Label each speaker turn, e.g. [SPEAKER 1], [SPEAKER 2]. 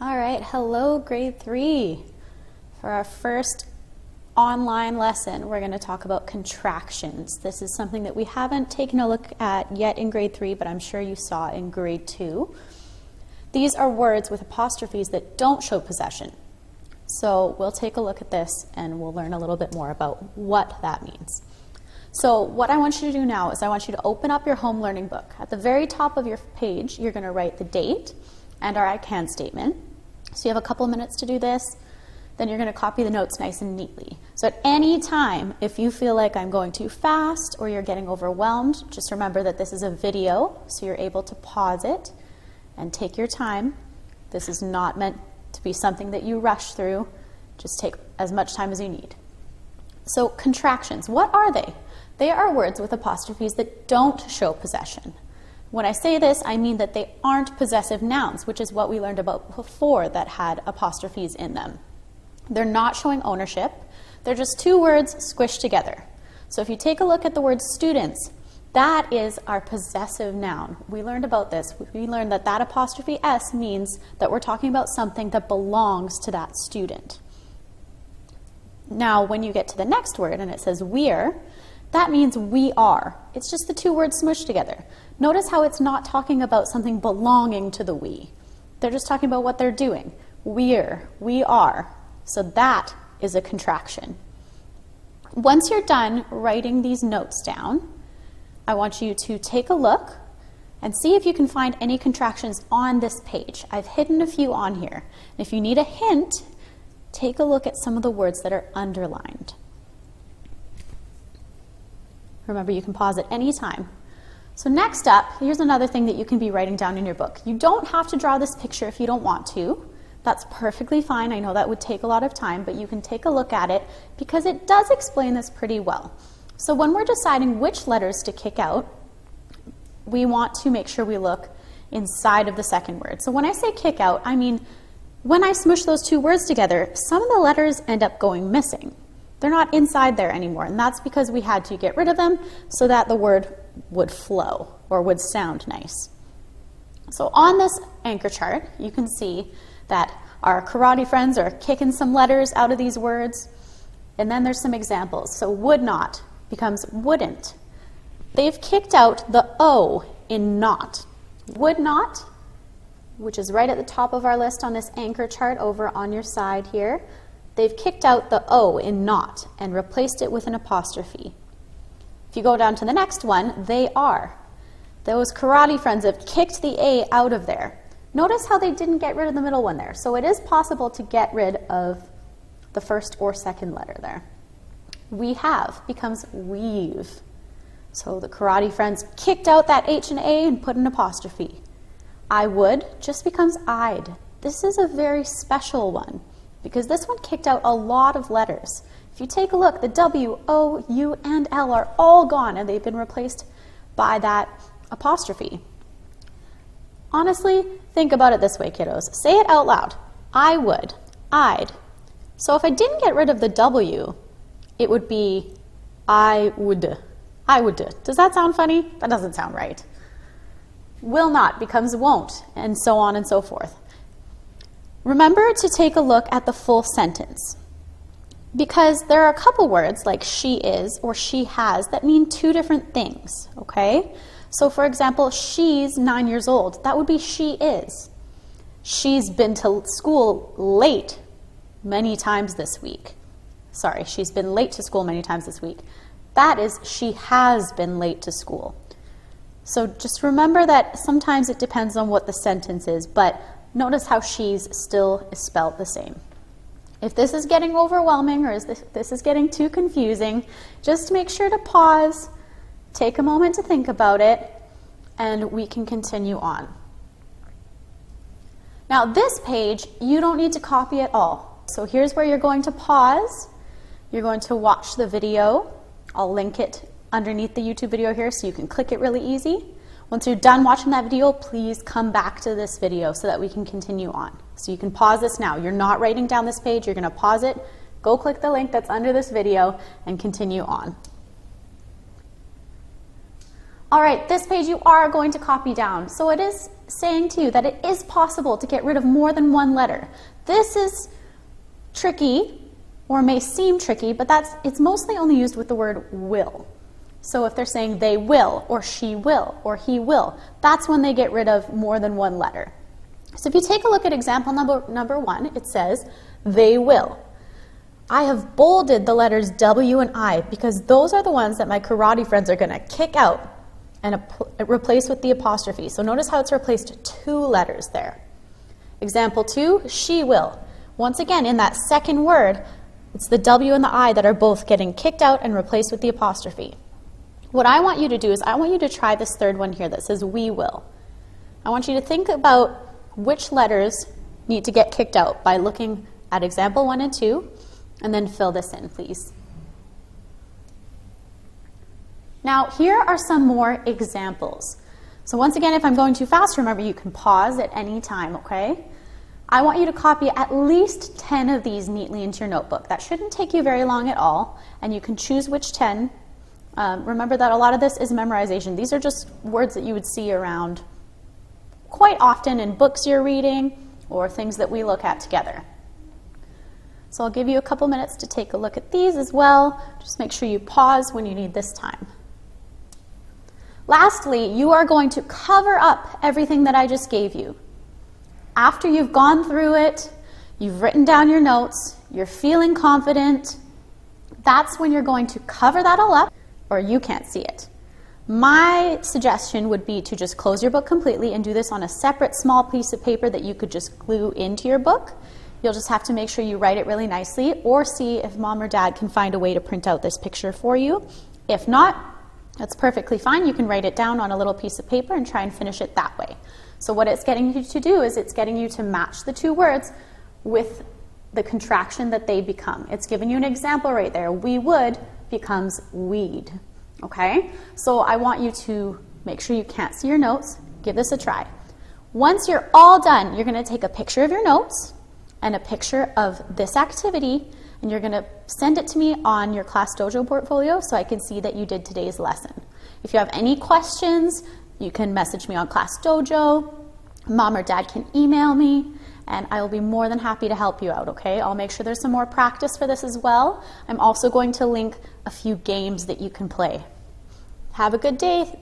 [SPEAKER 1] All right, hello grade 3. For our first online lesson, we're going to talk about contractions. This is something that we haven't taken a look at yet in grade 3, but I'm sure you saw in grade 2. These are words with apostrophes that don't show possession. So we'll take a look at this and we'll learn a little bit more about what that means. So what I want you to do now is I want you to open up your home learning book. At the very top of your page, you're going to write the date and our I can statement. So you have a couple minutes to do this. Then you're going to copy the notes nice and neatly. So at any time, if you feel like I'm going too fast or you're getting overwhelmed, just remember that this is a video, so you're able to pause it and take your time. This is not meant to be something that you rush through. Just take as much time as you need. So contractions, what are they? They are words with apostrophes that don't show possession. When I say this, I mean that they aren't possessive nouns, which is what we learned about before that had apostrophes in them. They're not showing ownership. They're just two words squished together. So if you take a look at the word students, that is our possessive noun. We learned about this. We learned that that apostrophe S means that we're talking about something that belongs to that student. Now, when you get to the next word and it says we're, that means we are. It's just the two words smushed together. Notice how it's not talking about something belonging to the we. They're just talking about what they're doing. We're, we are. So that is a contraction. Once you're done writing these notes down, I want you to take a look and see if you can find any contractions on this page. I've hidden a few on here. And if you need a hint, take a look at some of the words that are underlined. Remember, you can pause at any time. So next up, here's another thing that you can be writing down in your book. You don't have to draw this picture if you don't want to. That's perfectly fine. I know that would take a lot of time, but you can take a look at it because it does explain this pretty well. So when we're deciding which letters to kick out, we want to make sure we look inside of the second word. So when I say kick out, I mean when I smush those two words together, some of the letters end up going missing. They're not inside there anymore, and that's because we had to get rid of them so that the word would flow or would sound nice. So on this anchor chart, you can see that our karate friends are kicking some letters out of these words, and then there's some examples. So would not becomes wouldn't. They've kicked out the O in not. Would not, which is right at the top of our list on this anchor chart over on your side here, they've kicked out the O in not and replaced it with an apostrophe. If you go down to the next one, they are. Those karate friends have kicked the A out of there. Notice how they didn't get rid of the middle one there. So it is possible to get rid of the first or second letter there. We have becomes we've. So the karate friends kicked out that H and A and put an apostrophe. I would just becomes I'd. This is a very special one because this one kicked out a lot of letters. If you take a look, the W, O, U, and L are all gone and they've been replaced by that apostrophe. Honestly, think about it this way, kiddos. Say it out loud. I would, I'd. So if I didn't get rid of the W, it would be I would. I would. Does that sound funny? That doesn't sound right. Will not becomes won't, and so on and so forth. Remember to take a look at the full sentence because there are a couple words like she is or she has that mean two different things, okay? So for example, she's 9 years old. That would be she is. She's been to school late many times this week. Sorry, she's been late to school many times this week. That is, she has been late to school. So just remember that sometimes it depends on what the sentence is, but notice how she's still is spelled the same. If this is getting overwhelming or is this is getting too confusing, just make sure to pause, take a moment to think about it, and we can continue on. Now this page, you don't need to copy at all. So here's where you're going to pause. You're going to watch the video. I'll link it underneath the YouTube video here so you can click it really easy. Once you're done watching that video, please come back to this video so that we can continue on. So you can pause this now. You're not writing down this page. You're going to pause it, go click the link that's under this video, and continue on. All right, this page you are going to copy down. So it is saying to you that it is possible to get rid of more than one letter. This is tricky, or may seem tricky, but it's mostly only used with the word will. So if they're saying they will, or she will, or he will, that's when they get rid of more than one letter. So if you take a look at example number 1, it says, they will. I have bolded the letters W and I because those are the ones that my karate friends are going to kick out and replace with the apostrophe. So notice how it's replaced 2 letters there. Example 2, she will. Once again, in that second word, it's the W and the I that are both getting kicked out and replaced with the apostrophe. What I want you to do is I want you to try this third one here that says we will. I want you to think about which letters need to get kicked out by looking at example 1 and 2, and then fill this in, please. Now, here are some more examples. So once again, if I'm going too fast, remember you can pause at any time, okay? I want you to copy at least 10 of these neatly into your notebook. That shouldn't take you very long at all, and you can choose which 10. Remember that a lot of this is memorization. These are just words that you would see around quite often in books you're reading or things that we look at together. So I'll give you a couple minutes to take a look at these as well. Just make sure you pause when you need this time. Lastly, you are going to cover up everything that I just gave you. After you've gone through it, you've written down your notes, you're feeling confident, that's when you're going to cover that all up, or you can't see it. My suggestion would be to just close your book completely and do this on a separate small piece of paper that you could just glue into your book. You'll just have to make sure you write it really nicely, or see if mom or dad can find a way to print out this picture for you. If not, that's perfectly fine. You can write it down on a little piece of paper and try and finish it that way. So what it's getting you to do is it's getting you to match the 2 words with the contraction that they become. It's giving you an example right there. We would becomes we'd. Okay? So I want you to make sure you can't see your notes. Give this a try. Once you're all done, you're going to take a picture of your notes and a picture of this activity, and you're going to send it to me on your ClassDojo portfolio so I can see that you did today's lesson. If you have any questions, you can message me on ClassDojo. Mom or dad can email me, and I will be more than happy to help you out, okay? I'll make sure there's some more practice for this as well. I'm also going to link a few games that you can play. Have a good day.